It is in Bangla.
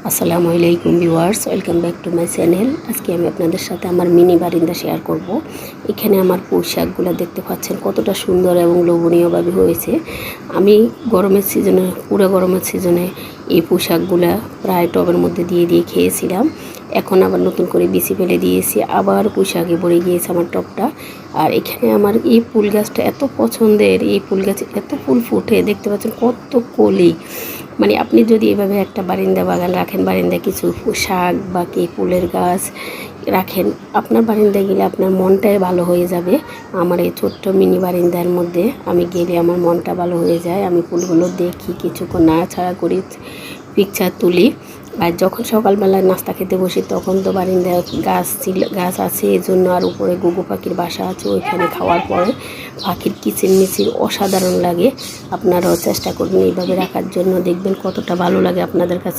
আসসালামু আলাইকুম viewers, welcome back to my channel. আজকে আমি আপনাদের সাথে আমার মিনি বারিন্দা শেয়ার করব। এখানে আমার পোশাকগুলো দেখতে পাচ্ছেন কতটা সুন্দর এবং লোভনীয়ভাবে হয়েছে। আমি পুরো গরমের সিজনে এই পোশাকগুলা প্রায় টবের মধ্যে দিয়ে দিয়ে খেয়েছিলাম। এখন আবার নতুন করে বিচি ফেলে দিয়েছি, আবার পোশাকে ভরে গিয়েছে আমার টবটা। আর এখানে আমার এই ফুল গাছটা এত পছন্দের, এই ফুল গাছে এত ফুল ফুটে, দেখতে পাচ্ছেন কত কলি। মানে আপনি যদি এভাবে একটা বারিন্দা বাগান রাখেন, বারিন্দায় কিছু শাক বা কি ফুলের গাছ রাখেন, আপনার বারিন্দায় গেলে আপনার মনটাই ভালো হয়ে যাবে। আমার এই ছোট্ট মিনি বারিন্দার মধ্যে আমি গেলে আমার মনটা ভালো হয়ে যায়। আমি ফুলগুলো দেখি, কিছুক্ষণ নাড়াছাড়া করি, পিকচার তুলি। আর যখন সকালবেলায় নাস্তা খেতে বসি তখন তো বারিন্দায় গাছ আছে, এই জন্য। আর উপরে ঘুঘু পাখির বাসা আছে, ওইখানে খাওয়ার পরে পাখির কিচিরমিচির অসাধারণ লাগে। আপনারাও চেষ্টা করবেন এইভাবে রাখার জন্য, দেখবেন কতটা ভালো লাগে আপনাদের কাছে।